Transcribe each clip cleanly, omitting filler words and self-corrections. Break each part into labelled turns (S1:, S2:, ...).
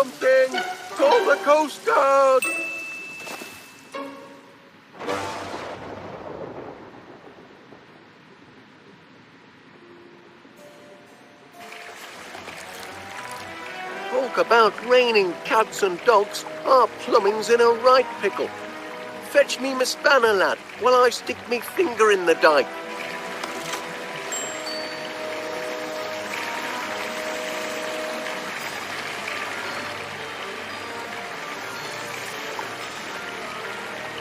S1: something! Call the Coast Guard! Talk about raining cats and dogs, our plumbing's in a right pickle. Fetch me my spanner, lad, while I stick me finger in the dike.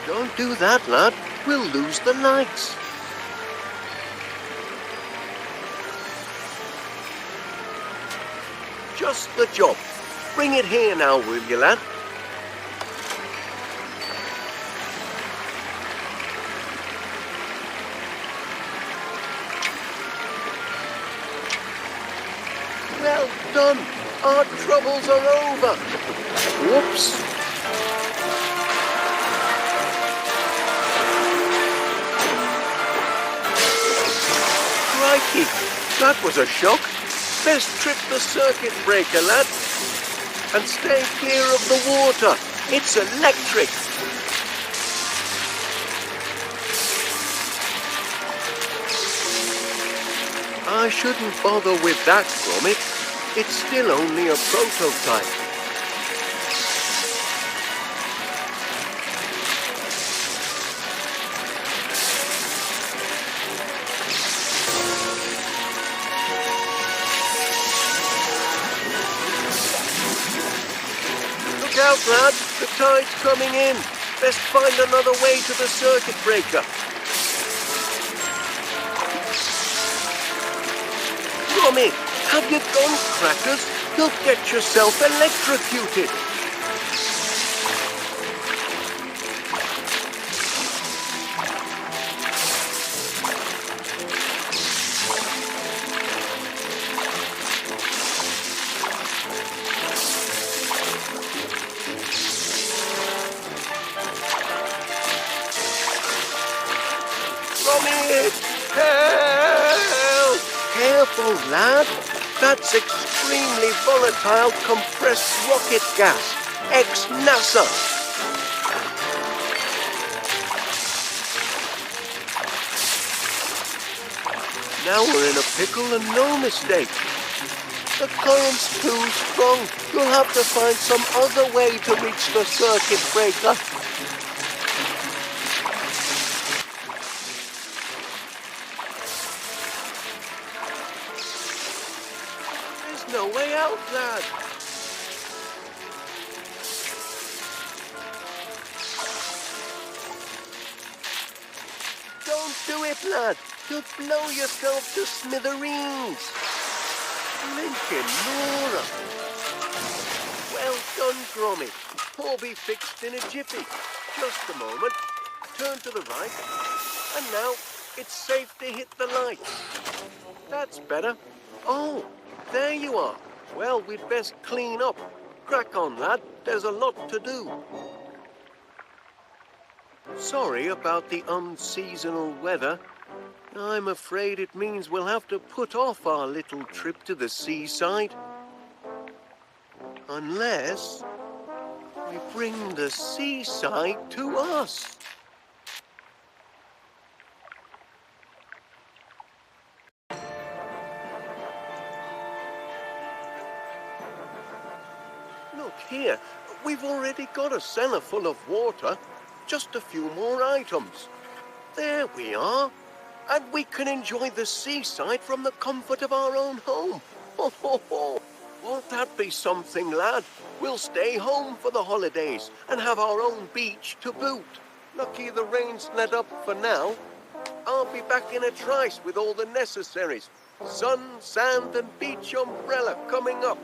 S1: Don't do that, lad. We'll lose the lights. Just the job. Bring it here now, will you, lad? Well done. Our troubles are over. Whoops. Crikey, that was a shock. Best trip the circuit breaker, lad. And stay clear of the water. It's electric. I shouldn't bother with that, Gromit. It's still only a prototype. Look out, lad. The tide's coming in. Best find another way to the circuit breaker. Gromit, have you gone crackers? You'll get yourself electrocuted. Gromit, help! Careful, lad. That's extremely volatile compressed rocket gas. Ex-NASA. Now we're in a pickle and no mistake. The current's too strong. You'll have to find some other way to reach the circuit breaker. No way out, lad. Don't do it, lad. You'll blow yourself to smithereens. Lincoln Nora. Well done, Gromit. All be fixed in a jiffy. Just a moment. Turn to the right. And now it's safe to hit the lights. That's better. Oh. There you are. Well, we'd best clean up. Crack on, lad. There's a lot to do. Sorry about the unseasonal weather. I'm afraid it means we'll have to put off our little trip to the seaside. Unless we bring the seaside to us. Look here, we've already got a cellar full of water. Just a few more items. There we are. And we can enjoy the seaside from the comfort of our own home. Ho, ho, ho. Won't that be something, lad? We'll stay home for the holidays and have our own beach to boot. Lucky the rain's let up for now. I'll be back in a trice with all the necessaries. Sun, sand and beach umbrella coming up.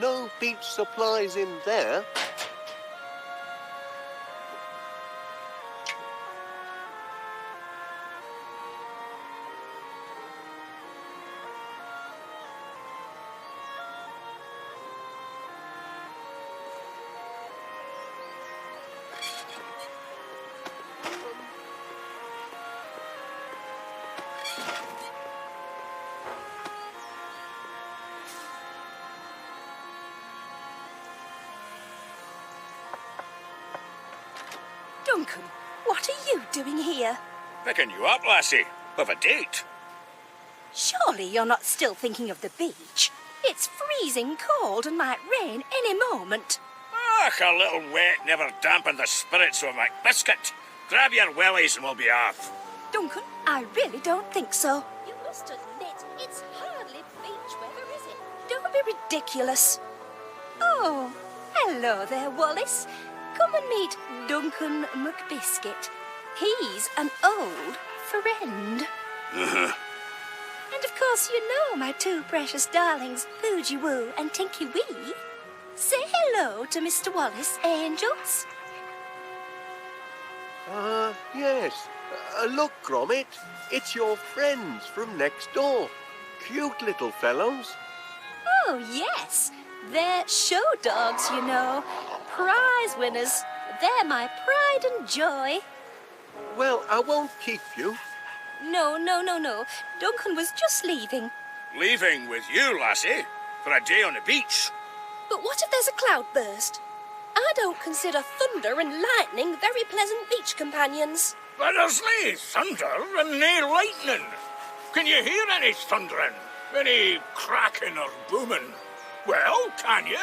S1: No beach supplies in there.
S2: Duncan, what are you doing here?
S3: Picking you up, lassie. With a date.
S2: Surely you're not still thinking of the beach. It's freezing cold and might rain any moment.
S3: Ach, a little wet never dampened the spirits of my biscuit. Grab your wellies and we'll be off.
S2: Duncan, I really don't think so. You must admit, it's hardly beach weather, is it? Don't be ridiculous. Oh, hello there, Wallace. Come and meet Duncan McBiscuit. He's an old friend. And of course you know my two precious darlings, Poogie Woo and Tinky Wee. Say hello to Mr. Wallace, angels.
S1: Yes. Look, Gromit, it's your friends from next door. Cute little fellows.
S2: Oh, yes. They're show dogs, you know. Prize winners. They're my pride and joy.
S1: Well, I won't keep you.
S2: No. Duncan was just leaving.
S3: Leaving with you, lassie, for a day on the beach.
S2: But what if there's a cloudburst? I don't consider thunder and lightning very pleasant beach companions.
S3: But there's nae thunder and nae lightning. Can you hear any thundering? Any cracking or booming? Well, can you?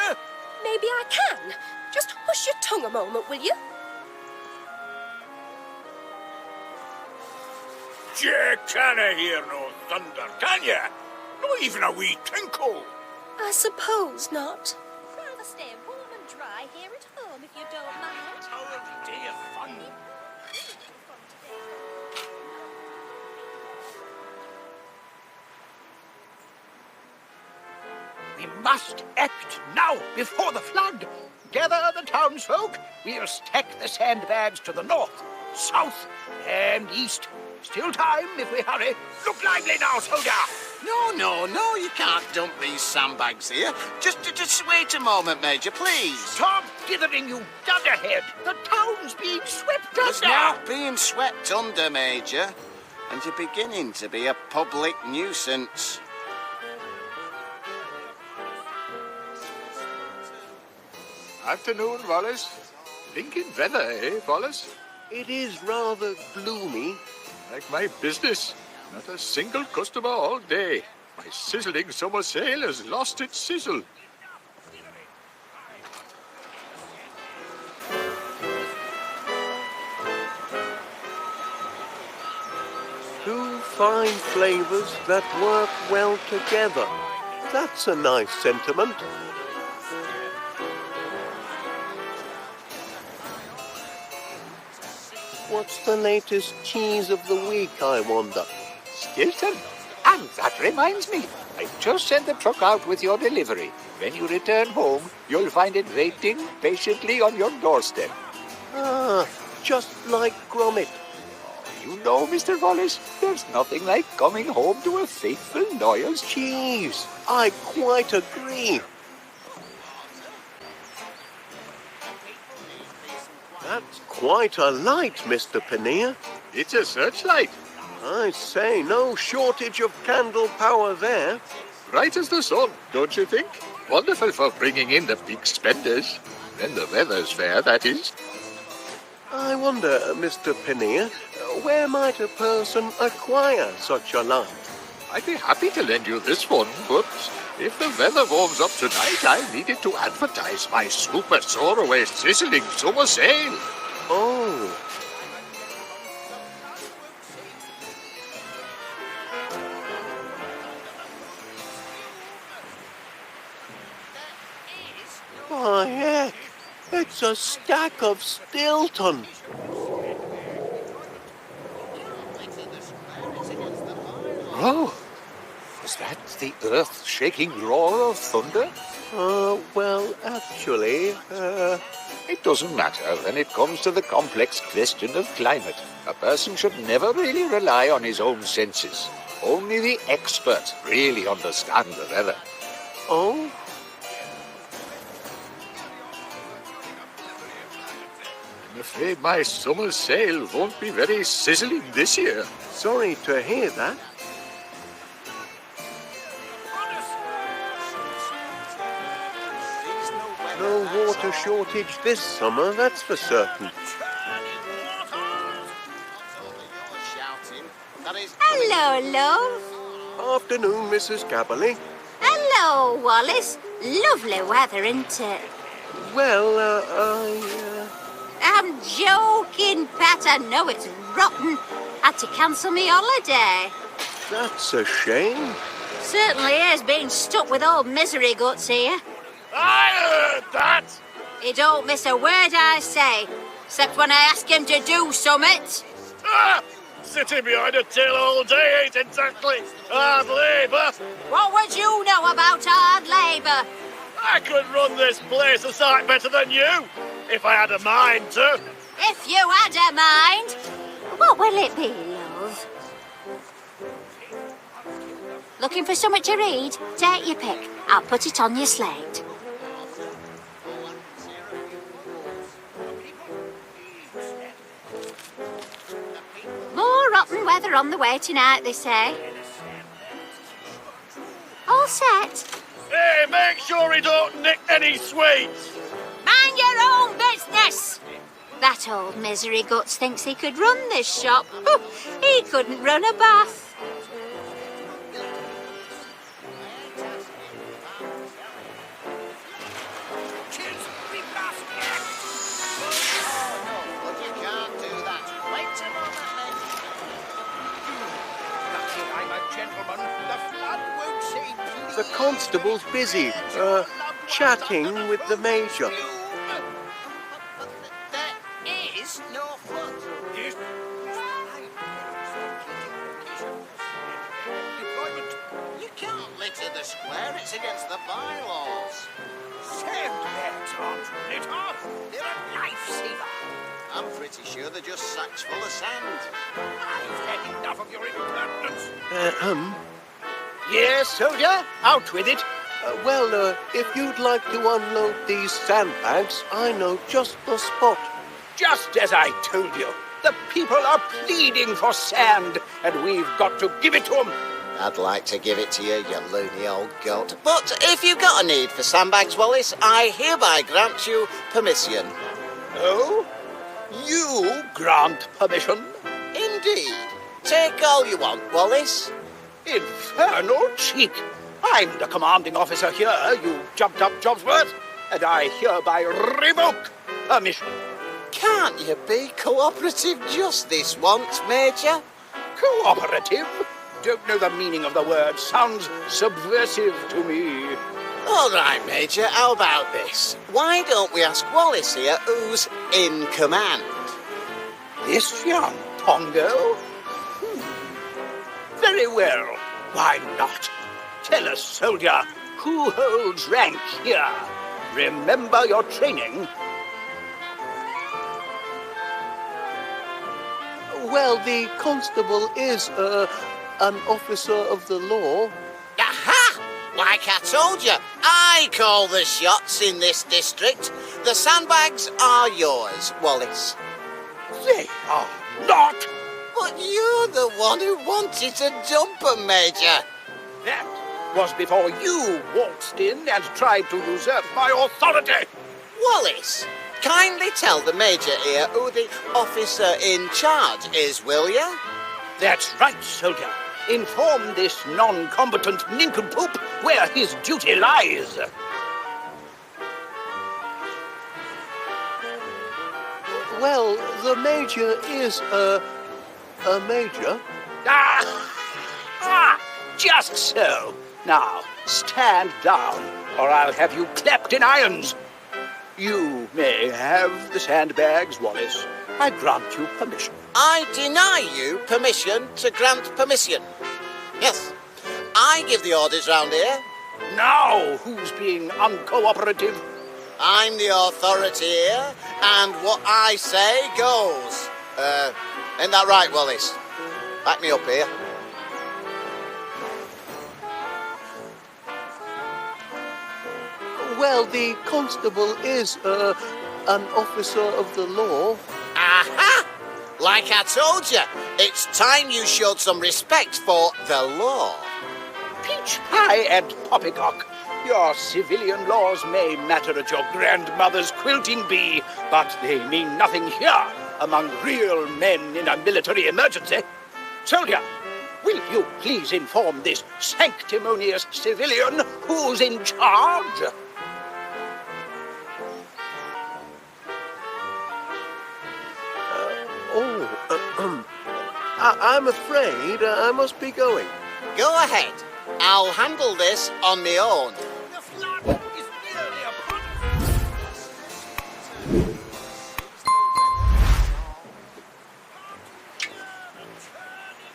S2: Maybe I can. Just hush your tongue a moment, will you?
S3: You canna hear no thunder, can you? Not even a wee tinkle.
S2: I suppose not. Rather stay warm and dry here at home if you don't mind.
S3: Our day of fun.
S4: We must act now before the flood. Gather the townsfolk. We'll stack the sandbags to the north, south, and east. Still time if we hurry. Look lively now, soldier.
S5: No, you can't dump these sandbags here. Just wait a moment, Major, please.
S4: Stop dithering, you dunderhead. The town's being swept
S5: It's
S4: under.
S5: not being swept under, Major. And you're beginning to be a public nuisance.
S6: Afternoon, Wallace. Lincoln weather, eh, Wallace?
S1: It is rather gloomy.
S6: Like my business. Not a single customer all day. My sizzling summer sail has lost its sizzle.
S1: Two fine flavors that work well together. That's a nice sentiment. What's the latest cheese of the week, I wonder?
S4: Stilton. And that reminds me. I've just sent the truck out with your delivery. When you return home, you'll find it waiting patiently on your doorstep.
S1: Ah, just like Gromit.
S4: You know, Mr. Wallace, there's nothing like coming home to a faithful, loyal
S1: Cheese, I quite agree. That's quite a light, Mr. Panea.
S6: It's a searchlight.
S1: I say, no shortage of candle power there.
S6: Bright as the sun, don't you think? Wonderful for bringing in the big spenders. When the weather's fair, that is.
S1: I wonder, Mr. Panea, where might a person acquire such a light?
S6: I'd be happy to lend you this one, but if the weather warms up tonight, I needed to advertise my super soaraway sizzling summer sale.
S1: Oh. Why, heck, it's a stack of Stilton.
S4: Oh, is that the earth-shaking roar of thunder?
S1: Well, actually,
S4: It doesn't matter when it comes to the complex question of climate. A person should never really rely on his own senses. Only the experts really understand the weather.
S1: oh,
S6: I'm afraid my summer sale won't be very sizzling this year.
S1: sorry to hear that. No water shortage this summer, that's for certain.
S7: Hello, love.
S1: Afternoon, Mrs. Gabberley.
S7: Hello, Wallace. Lovely weather, isn't it?
S1: Well,
S7: I'm joking, Pat. I know it's rotten. Had to cancel me holiday.
S1: That's a shame.
S7: Certainly is, being stuck with old misery guts here.
S3: I heard that!
S7: He don't miss a word I say, except when I ask him to do summit.
S3: Ah! Sitting behind a till all day ain't exactly hard labour.
S7: What would you know about hard labour?
S3: I could run this place a sight better than you, if I had a mind to.
S7: If you had a mind. What will it be, love? Looking for something to read? Take your pick. I'll put it on your slate. More rotten weather on the way tonight, they say. All set.
S3: Hey, make sure he don't nick any sweets.
S7: Mind your own business! That old misery guts thinks he could run this shop. He couldn't run a bath.
S1: The constable's busy, chatting with the major.
S5: There is no flood. You can't litter the square, it's against the bylaws.
S4: Sandbags aren't litter. They're a lifesaver.
S5: I'm pretty sure they're just sacks full of sand.
S4: I've had enough of your impertinence.
S1: Yes, soldier? Out with it. If you'd like to unload these sandbags, I know just the spot.
S4: Just as I told you, the people are pleading for sand, and we've got to give it to them.
S5: I'd like to give it to you, you loony old goat. But if you've got a need for sandbags, Wallace, I hereby grant you permission.
S4: Oh? You grant permission?
S5: Indeed. Take all you want, Wallace.
S4: Infernal cheek! I'm the commanding officer here, you jumped-up Jobsworth, and I hereby revoke permission.
S5: Can't you be cooperative just this once, Major?
S4: Cooperative? Don't know the meaning of the word. Sounds subversive to me.
S5: All right, Major, how about this? Why don't we ask Wallace here who's in command?
S4: This young Pongo? Very well. Why not? Tell us, soldier, who holds rank here? Remember your training.
S1: Well, the constable is, an officer of the law.
S5: Aha! Like I told you, I call the shots in this district. The sandbags are yours, Wallace.
S4: They are not.
S5: But you're the one who wanted to dump them, Major.
S4: That was before you waltzed in and tried to usurp my authority.
S5: Wallace, kindly tell the Major here who the officer in charge is, will you?
S4: That's right, soldier. Inform this non-combatant nincompoop where his duty lies.
S1: Well, the major is, a major.
S4: Just so. Now, stand down, or I'll have you clapped in irons. You may have the sandbags, Wallace. I grant you permission.
S5: I deny you permission to grant permission. Yes, I give the orders round here.
S4: Now, who's being uncooperative?
S5: I'm the authority here, and what I say goes. Ain't that right, Wallace? Back me up here.
S1: Well, the constable is, an officer of the law.
S5: Aha! Like I told you, it's time you showed some respect for the law.
S4: Peach pie and poppycock. Your civilian laws may matter at your grandmother's quilting bee, but they mean nothing here among real men in a military emergency. Soldier, will you please inform this sanctimonious civilian who's in charge?
S1: I'm afraid I must be going.
S5: Go ahead. I'll handle this on my own.
S4: The flood is nearly upon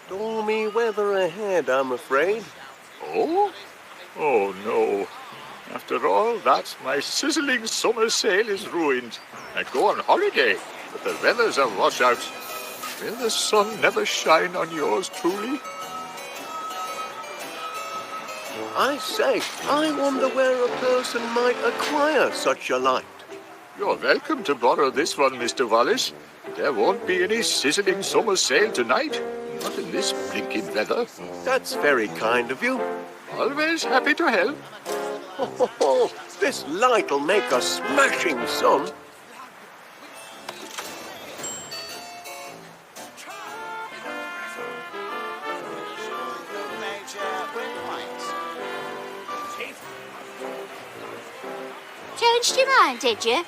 S1: Stormy weather ahead, I'm afraid.
S6: Oh? Oh, no. After all that, my sizzling summer sail is ruined. I go on holiday, but the weather's a washout. Will the sun never shine on yours truly?
S1: I say, I wonder where a person might acquire such a light.
S6: You're welcome to borrow this one, Mr. Wallace. There won't be any sizzling summer sail tonight. Not in this blinking weather.
S1: That's very kind of you.
S6: Always happy to help.
S1: Oh, this light'll make a smashing sun.
S7: Changed your mind, did you?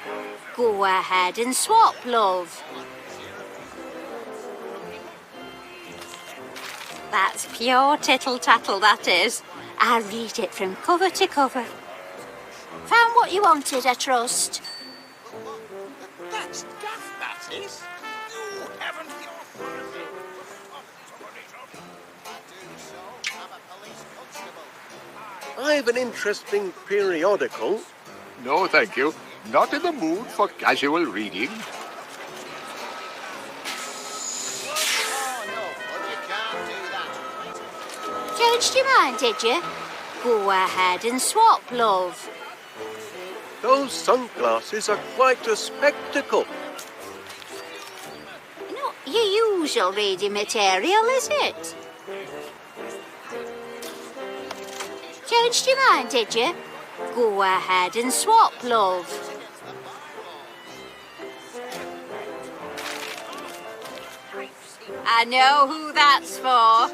S7: Go ahead and swap, love. That's pure tittle-tattle, that is. I read it from cover to cover. Found what you wanted, I trust.
S4: That's daft, that is. You haven't the authority.
S1: I've an interesting periodical.
S6: No, thank you. Not in the mood for casual reading.
S7: Changed your mind, did you? Go ahead and swap, love.
S1: Those sunglasses are quite a spectacle.
S7: Not your usual reading material, is it? Changed your mind, did you? Go ahead and swap, love. I know who that's for.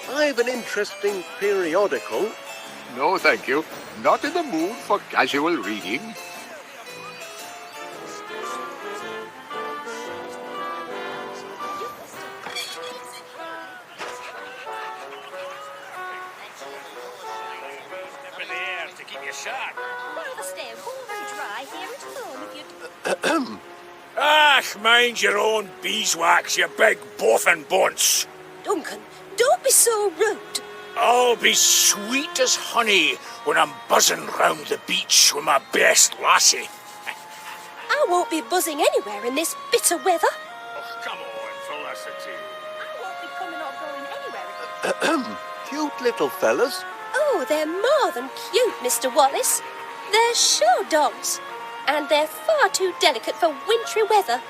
S1: I've an interesting periodical.
S6: No, thank you. Not in the mood for casual reading.
S3: To keep you sharp.
S2: Rather stay warm and dry here at home if you'd...
S3: Ah, mind your own beeswax, you big boffin bunce.
S2: Duncan, don't be so rude.
S3: I'll be sweet as honey when I'm buzzing round the beach with my best lassie.
S2: I won't be buzzing anywhere in this bitter weather.
S3: Oh, come on, Felicity.
S2: I won't be coming or going anywhere.
S1: Cute little fellas.
S2: Oh, they're more than cute, Mr. Wallace. They're show dogs, and they're far too delicate for wintry weather.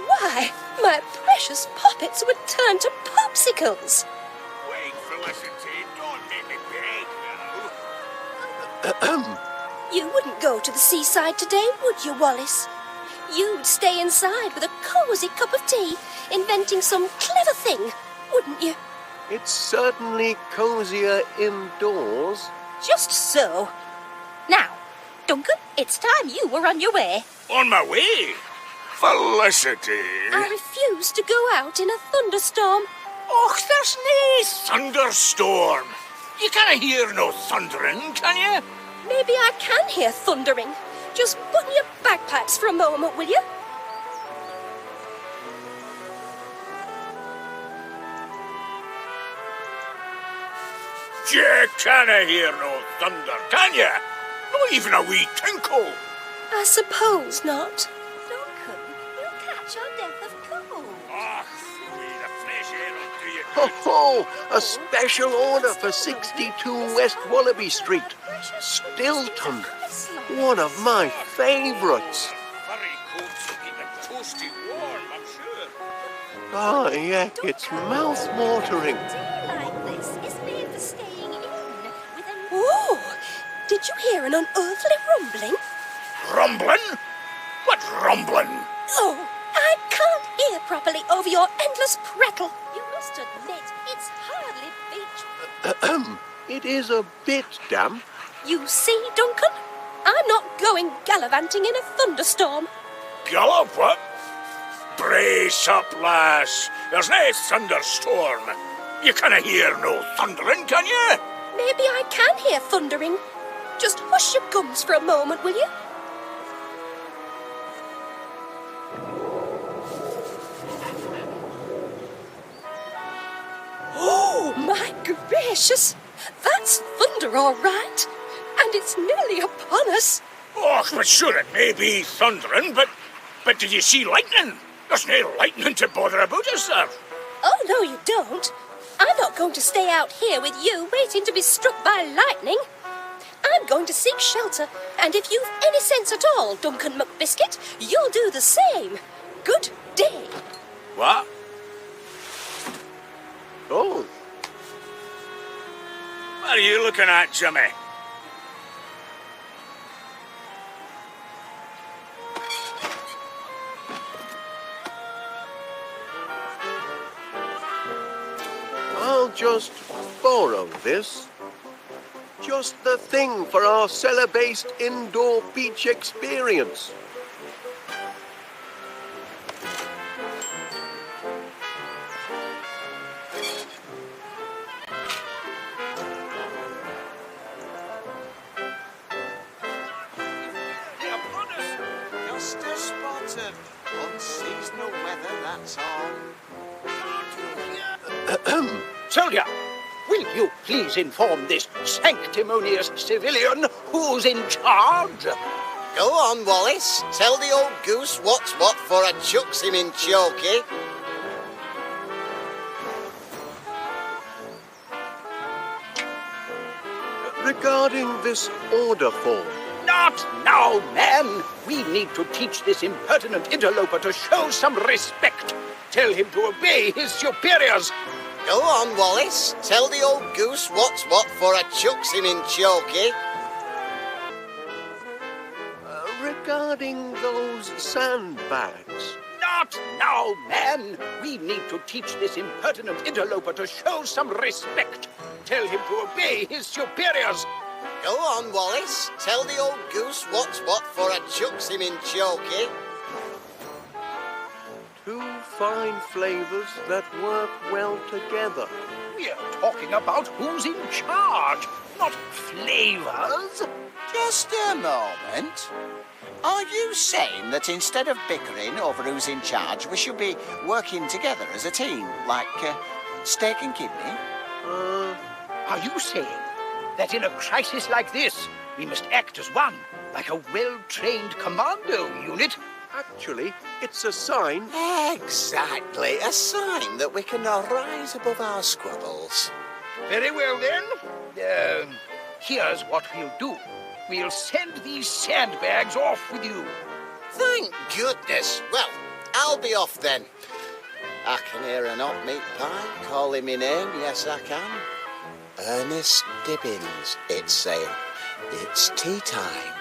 S2: Why, my precious poppets would turn to popsicles.
S3: Wait, Felicity, don't make me beg now.
S2: You wouldn't go to the seaside today, would you, Wallace? You'd stay inside with a cosy cup of tea, inventing some clever thing, wouldn't you?
S1: It's certainly cozier indoors.
S2: Just so. Now, Duncan, it's time you were on your way.
S3: On my way? Felicity.
S2: I refuse to go out in a thunderstorm.
S3: Och, there's nae thunderstorm. You can't hear no thundering, can you?
S2: Maybe I can hear thundering. Just button your bagpipes for a moment, will you?
S3: You can't hear no thunder, can you? Not even a wee tinkle.
S2: I suppose not. Duncan, you'll catch your death of cold.
S3: Ah, sweet, the fresh air will do you
S1: Ho
S3: good.
S1: ho! A special order for 62 West Wallaby Street. Stilton. One of my favourites.
S3: Furry coats will keep them toasty warm, I'm sure.
S1: Ah, yeah, it's mouth-watering.
S2: Like this is made for staying in with a... Ooh! Did you hear an unearthly rumbling?
S3: Rumbling? What rumbling?
S2: Oh, I can't hear properly over your endless prattle. You must admit, it's hardly beach.
S1: It is a bit damp.
S2: You see, Duncan? I'm not going gallivanting in a thunderstorm.
S3: Gallop, what? Brace up, lass. There's no thunderstorm. You canna hear no thundering, can you?
S2: Maybe I can hear thundering. Just hush your gums for a moment, will you? Oh, my gracious! That's thunder, all right. And it's nearly upon us.
S3: Oh, but sure it may be thundering, but did you see lightning? There's no lightning to bother about us, sir.
S2: Oh, no, you don't. I'm not going to stay out here with you waiting to be struck by lightning. I'm going to seek shelter, and if you've any sense at all, Duncan McBiscuit, you'll do the same. Good day.
S3: What?
S1: Oh,
S3: What are you looking at, Jimmy?
S1: I'll just borrow this. Just the thing for our cellar-based indoor beach experience.
S5: Just a spot of unseasonal weather, that's all.
S4: Soldier, will you please inform this sanctimonious civilian who's in charge?
S5: Go on, Wallace. Tell the old goose what's what for I chucks him in chokey.
S1: Regarding this order form,
S4: Not now, man. We need to teach this impertinent interloper to show some respect. Tell him to obey his superiors.
S5: Go on, Wallace. Tell the old goose what's what for I chucks him in chokey.
S1: regarding those sandbags,
S4: Not now, man. We need to teach this impertinent interloper to show some respect. Tell him to obey his superiors.
S5: Go on, Wallace. Tell the old goose what's what for I chucks him in chokey.
S1: two fine flavors that work well together.
S4: We're talking about who's in charge, not flavors.
S8: Just a moment. Are you saying that instead of bickering over who's in charge, we should be working together as a team, like steak and kidney?
S4: Are you saying that in a crisis like this, we must act as one, like a well-trained commando unit?
S1: Actually, it's a sign.
S5: Exactly. A sign that we can now rise above our squabbles.
S4: Very well, then. Here's what we'll do. We'll send these sandbags off with you.
S5: Thank goodness. Well, I'll be off then. I can hear an hot meat pie calling me name. Yes, I can. Ernest Dibbins, it's saying. It's tea time.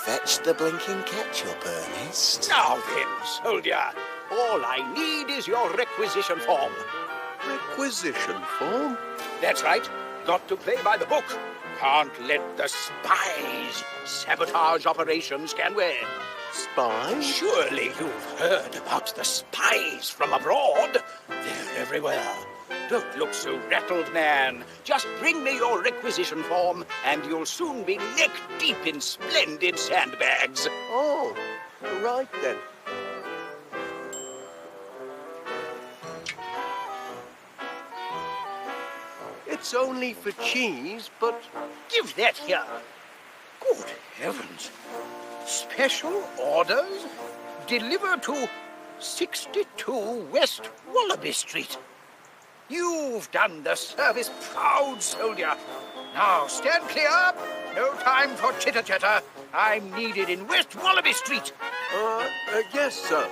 S5: Fetch the blinking ketchup, Ernest.
S4: Now then, soldier, all I need is your requisition form.
S1: Requisition form?
S4: That's right. Got to play by the book. Can't let the spies sabotage operations, can we?
S1: Spies?
S4: Surely you've heard about the spies from abroad. They're everywhere. Don't look so rattled, man. Just bring me your requisition form, and you'll soon be neck-deep in splendid sandbags.
S1: Oh, right then. It's only for cheese, but...
S4: Give that here. Good heavens. Special orders? Deliver to 62 West Wallaby Street. You've done the service proud, soldier. Now stand clear. No time for chitter-chatter. I'm needed in West Wallaby Street.
S1: Yes, sir.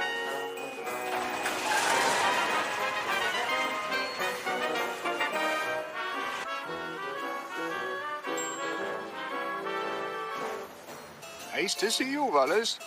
S6: Nice to see you, Wallace.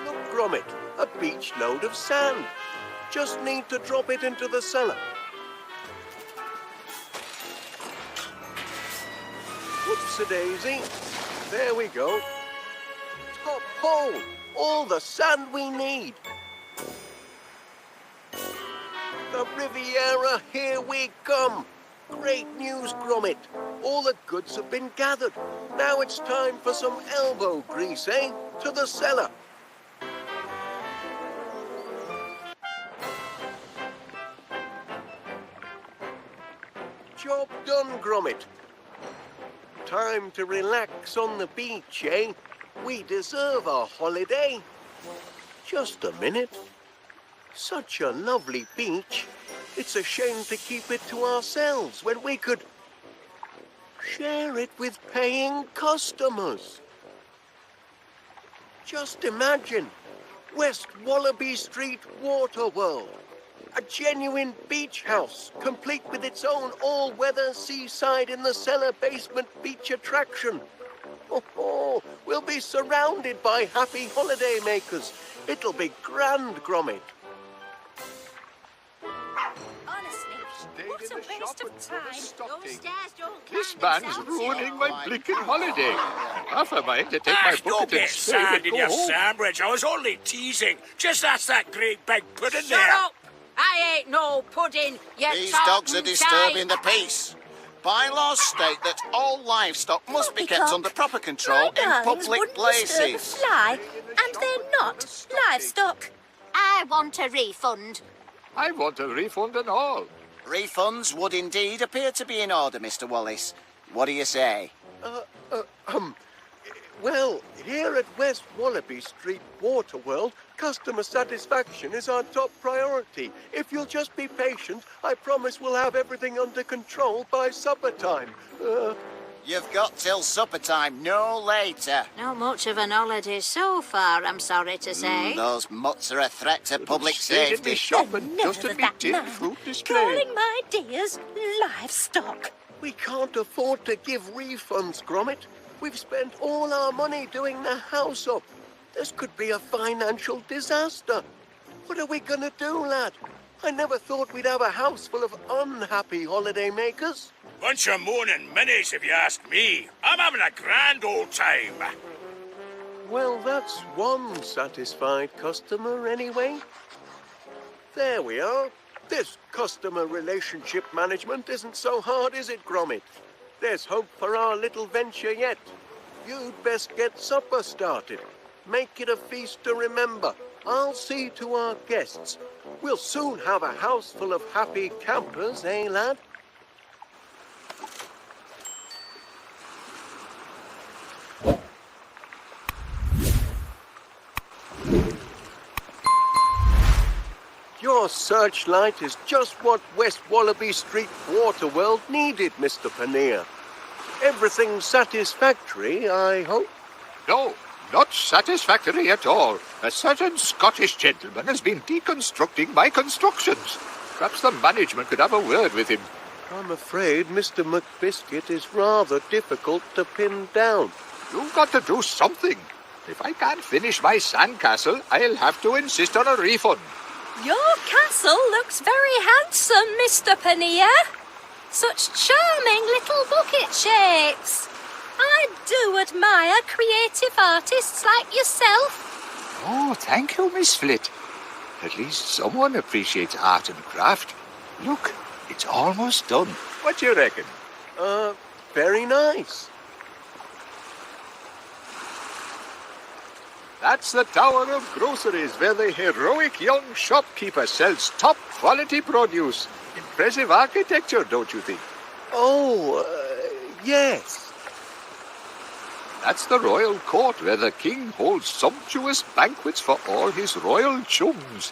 S1: Look, Gromit, a beach load of sand. Just need to drop it into the cellar. Whoops-a-daisy. There we go. Top hole! All the sand we need. The Riviera, here we come. Great news, Gromit. All the goods have been gathered. Now it's time for some elbow grease, eh? To the cellar. Job done, Gromit. Time to relax on the beach, eh? We deserve a holiday. Just a minute. Such a lovely beach. It's a shame to keep it to ourselves when we could share it with paying customers. Just imagine, West Wallaby Street Water World. A genuine beach house, complete with its own all-weather seaside in the cellar basement beach attraction. Oh, we'll be surrounded by happy holiday makers. It'll be grand, Gromit.
S2: Honestly, what a waste of time.
S7: Those stairs don't
S6: This
S7: climb
S6: man's
S7: themselves.
S6: ruining my blinking holiday. Half a mind to take my
S3: Don't
S6: bucket
S3: get
S6: and save
S3: sand
S6: and
S3: in
S6: go
S3: your
S6: home.
S3: sandwich. I was only teasing. Just ask that great big pudding
S7: Shut
S3: there.
S7: up! I ain't no pudding. You
S5: These
S7: talking
S5: dogs are disturbing the
S7: type.
S5: peace. Bylaws state that all livestock must be kept
S2: Poppycock,
S5: under proper control
S2: my
S5: in
S2: darlings
S5: public
S2: wouldn't disturb a
S5: places.
S2: fly, and they're not livestock.
S7: I want a refund.
S6: I want a refund and all.
S8: Refunds would indeed appear to be in order, Mr. Wallace. What do you say?
S1: Well, here at West Wallaby Street Water World, customer satisfaction is our top priority. If you'll just be patient, I promise we'll have everything under control by supper time.
S8: You've got till supper time, no later.
S7: Not much of an holiday so far, I'm sorry to say.
S8: Those mutts are a threat to public
S6: Stayed in the
S8: safety.
S6: shop
S2: The
S6: and just
S2: nerve
S6: a
S2: of that
S6: bit tin
S2: man,
S6: fruit display.
S2: calling my dears livestock.
S1: We can't afford to give refunds, Gromit. We've spent all our money doing the house up. This could be a financial disaster. What are we gonna do, lad? I never thought we'd have a house full of unhappy holiday makers.
S3: Bunch of moaning minis, if you ask me. I'm having a grand old time.
S1: Well, that's one satisfied customer anyway. There we are. This customer relationship management isn't so hard, is it, Gromit? There's hope for our little venture yet. You'd best get supper started. Make it a feast to remember. I'll see to our guests. We'll soon have a house full of happy campers, eh, lad? Your searchlight is just what West Wallaby Street Water World needed, Mr. Paneer. Everything satisfactory, I hope?
S6: No, not satisfactory at all. A certain Scottish gentleman has been deconstructing my constructions. Perhaps the management could have a word with him.
S1: I'm afraid Mr. McBiscuit is rather difficult to pin down.
S6: You've got to do something. If I can't finish my sandcastle, I'll have to insist on a refund.
S2: Your castle looks very handsome, Mr. Paneer. Such charming little bucket shapes. I do admire creative artists like yourself.
S6: Oh, thank you, Miss Flit. At least someone appreciates art and craft. Look, it's almost done. What do you reckon?
S1: Very nice.
S6: That's the Tower of Groceries, where the heroic young shopkeeper sells top-quality produce. Impressive architecture, don't you think?
S1: Oh, yes.
S6: That's the royal court, where the king holds sumptuous banquets for all his royal chums.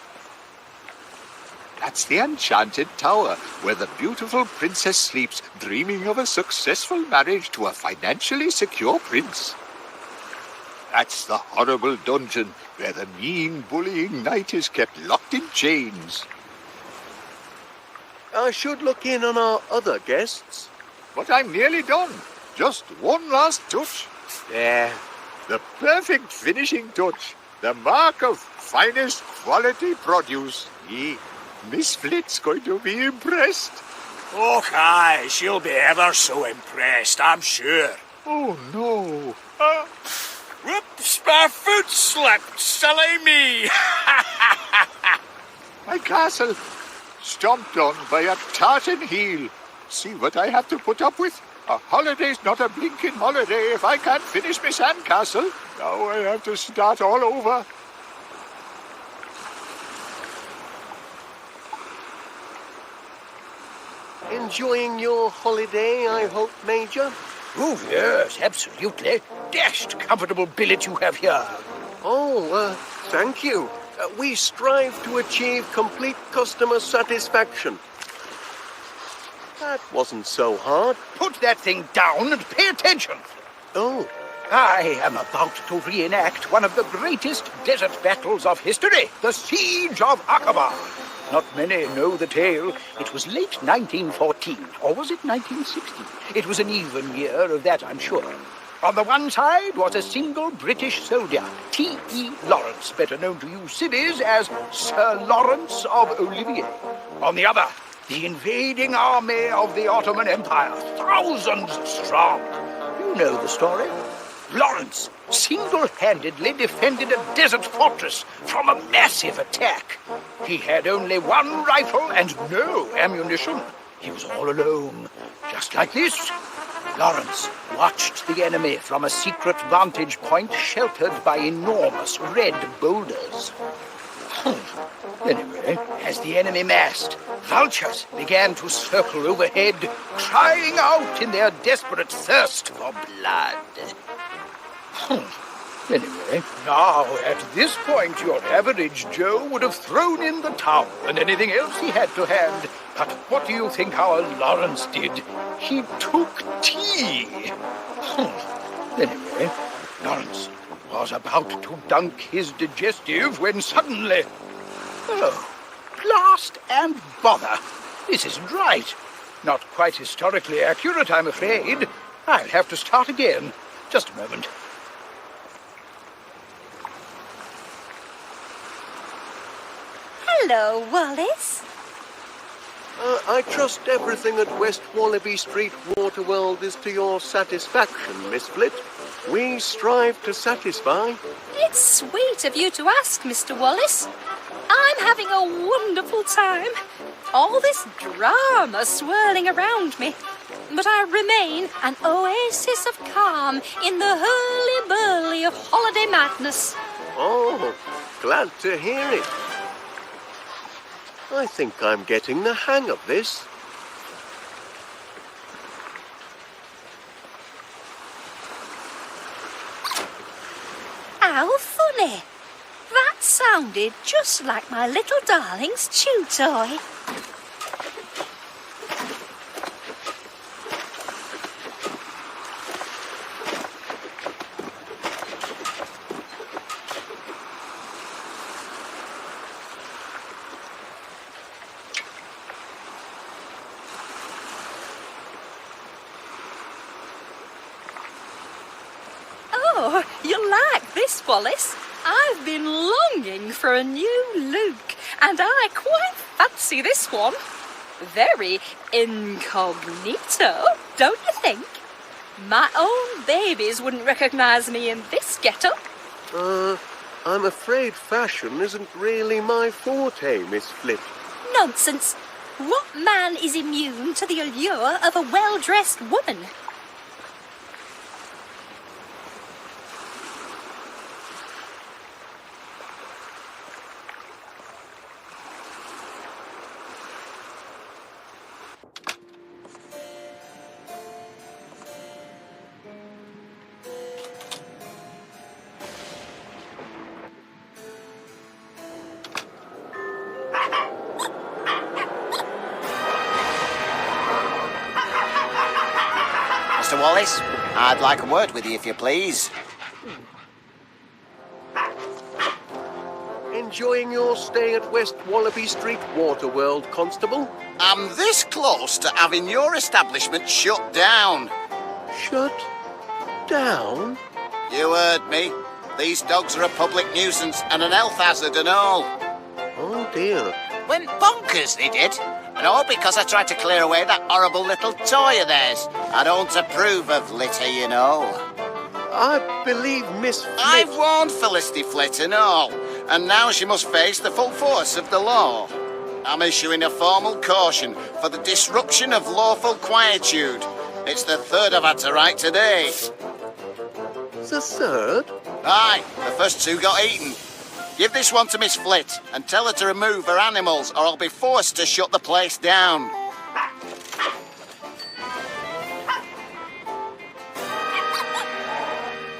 S6: That's the enchanted tower, where the beautiful princess sleeps, dreaming of a successful marriage to a financially secure prince. That's the horrible dungeon, where the mean, bullying knight is kept locked in chains.
S1: I should look in on our other guests.
S6: But I'm nearly done. Just one last touch. There. The perfect finishing touch. The mark of finest quality produce. Miss Flit's going to be impressed.
S3: Okay, she'll be ever so impressed, I'm sure.
S6: Oh, no.
S3: Whoops, my foot slipped, silly me.
S6: My castle, stomped on by a tartan heel. See what I have to put up with? A holiday's not a blinking holiday if I can't finish my sandcastle. Now I have to start all over.
S1: Enjoying your holiday, I hope, Major?
S4: Oh, yes, absolutely. Dashed comfortable billet you have here.
S1: Oh, thank you. We strive to achieve complete customer satisfaction. That wasn't so hard.
S4: Put that thing down and pay attention.
S1: Oh,
S4: I am about to reenact one of the greatest desert battles of history, the Siege of Aqaba. Not many know the tale. It was late 1914, or was it 1916? It was an even year, of that I'm sure. On the one side was a single British soldier, T.E. Lawrence, better known to you civvies as Sir Lawrence of Olivier. On the other, the invading army of the Ottoman Empire, thousands strong. You know the story. Lawrence single-handedly defended a desert fortress from a massive attack. He had only one rifle and no ammunition. He was all alone, just like this. Lawrence watched the enemy from a secret vantage point sheltered by enormous red boulders. Anyway, as the enemy massed, vultures began to circle overhead, crying out in their desperate thirst for blood. Anyway, now at this point your average Joe would have thrown in the towel and anything else he had to hand. But what do you think our Lawrence did? He took tea. Anyway, Lawrence was about to dunk his digestive when suddenly... Oh, blast and bother. This isn't right. Not quite historically accurate, I'm afraid. I'll have to start again. Just a moment.
S2: Hello, Wallace.
S1: I trust everything at West Wallaby Street Waterworld is to your satisfaction, Miss Flit. We strive to satisfy.
S2: It's sweet of you to ask, Mr. Wallace. I'm having a wonderful time. All this drama swirling around me. But I remain an oasis of calm in the hurly-burly of holiday madness.
S1: Oh, glad to hear it. I think I'm getting the hang of this.
S2: How funny. That sounded just like my little darling's chew toy. Oh, you like this, Wallace? I've been longing for a new look, and I quite fancy this one. Very incognito, don't you think? My own babies wouldn't recognise me in this get-up.
S1: I'm afraid fashion isn't really my forte, Miss Flit.
S2: Nonsense. What man is immune to the allure of a well-dressed woman?
S8: Mr. Wallace. I'd like a word with you, if you please.
S1: Enjoying your stay at West Wallaby Street Waterworld, Constable?
S8: I'm this close to having your establishment shut down.
S1: Shut down?
S8: You heard me. These dogs are a public nuisance and an health hazard and all.
S1: Oh dear.
S8: Went bonkers, they did. And all because I tried to clear away that horrible little toy of theirs. I don't approve of litter, you know.
S1: I believe Miss Flit...
S8: I've warned Felicity Flit and all, and now she must face the full force of the law. I'm issuing a formal caution for the disruption of lawful quietude. It's the third I've had to write today.
S1: The third?
S8: Aye, the first two got eaten. Give this one to Miss Flit and tell her to remove her animals or I'll be forced to shut the place down.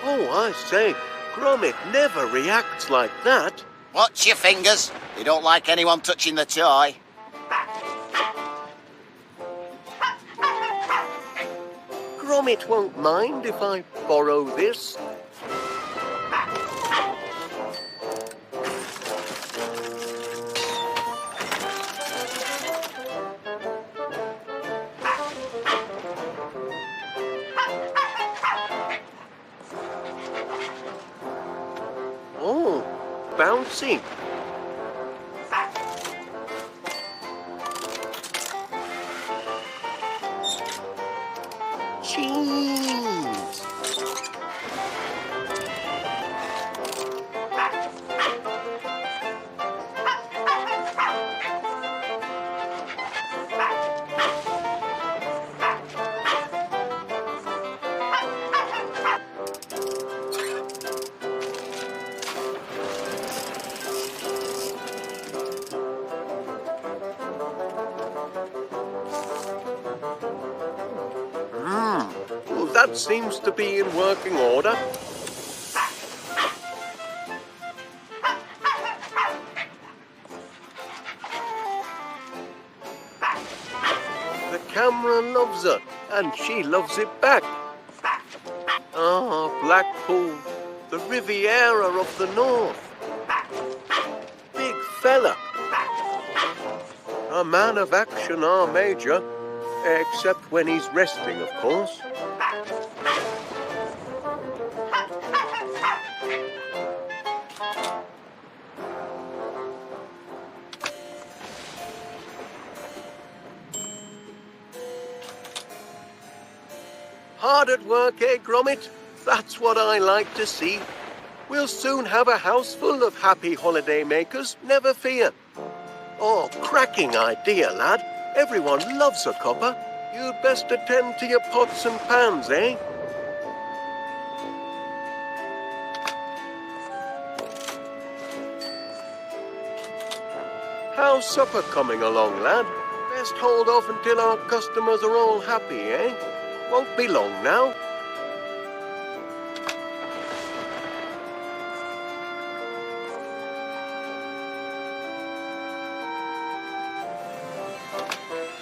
S1: Oh, I say, Gromit never reacts like that.
S8: Watch your fingers. You don't like anyone touching the toy.
S1: Gromit won't mind if I borrow this. Oh, bouncy. Cheese. Well, that seems to be in working order. The camera loves her, and she loves it back. Ah, Blackpool, the Riviera of the North. Big fella. A man of action, our Major. Except when he's resting, of course. Hard at work, eh, Gromit? That's what I like to see. We'll soon have a house full of happy holiday makers, never fear. Oh, cracking idea, lad. Everyone loves a copper. You'd best attend to your pots and pans, eh? How's supper coming along, lad? Best hold off until our customers are all happy, eh? Won't be long now.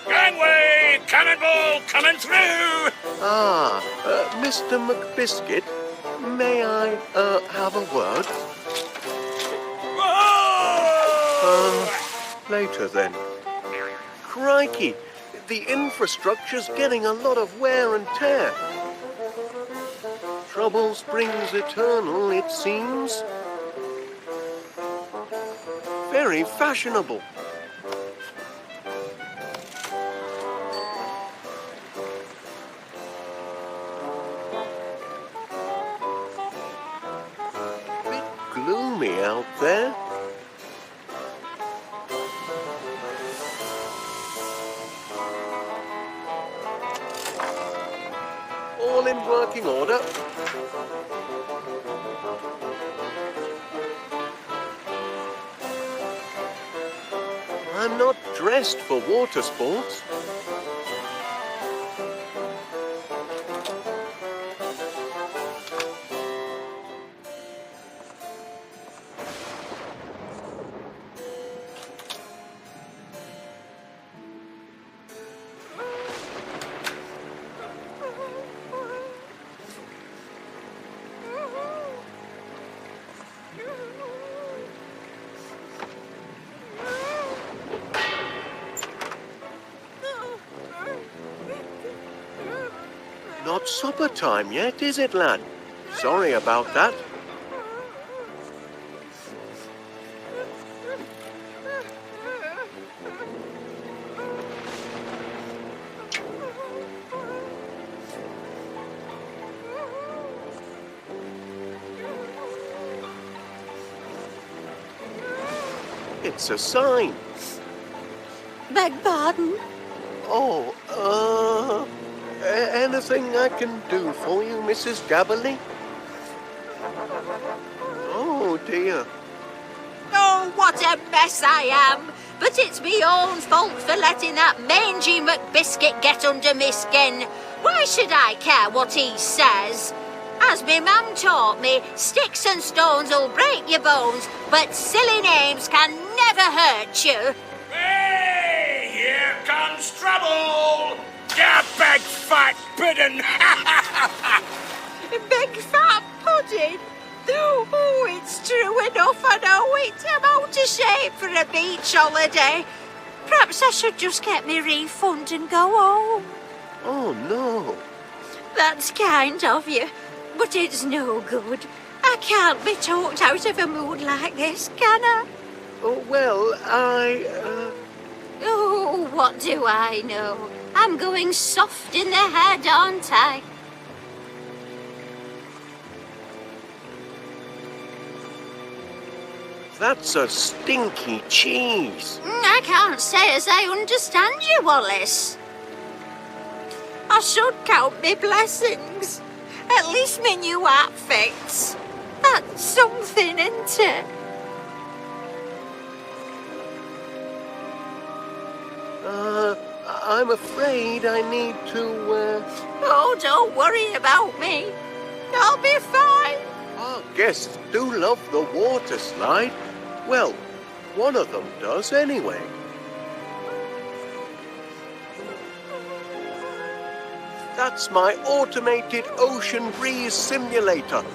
S3: Gangway! Cannonball coming through!
S1: Ah, Mr. McBiscuit, may I, have a word?
S3: Whoa!
S1: Later then. Crikey, the infrastructure's getting a lot of wear and tear. Trouble springs eternal, it seems. Very fashionable. Bit gloomy out there. All in working order. I'm not dressed for water sports. not supper time yet, is it, lad? Sorry about that. It's a sign.
S7: Beg pardon?
S1: Oh, anything I can do for you, Mrs. Gabberly? Oh, dear.
S7: Oh, what a mess I am! But it's me own fault for letting that mangy McBiscuit get under me skin. Why should I care what he says? As me mum taught me, sticks and stones will break your bones, but silly names can never hurt you.
S3: Hey, here comes trouble! Ya big fat pudding!
S7: Big fat pudding? Oh, it's true enough, I know it. I'm out of shape for a beach holiday. Perhaps I should just get me refund and go home.
S1: Oh, no.
S7: That's kind of you, but it's no good. I can't be talked out of a mood like this, can I?
S1: Oh, well,
S7: Oh, what do I know? I'm going soft in the head, aren't I?
S1: That's a stinky cheese.
S7: I can't say as I understand you, Wallace. I should count me blessings. At least me new outfits. That's something, isn't it?
S1: I'm afraid I need to,
S7: Oh, don't worry about me. I'll be fine.
S1: Our guests do love the water slide. Well, one of them does anyway. That's my automated ocean breeze simulator.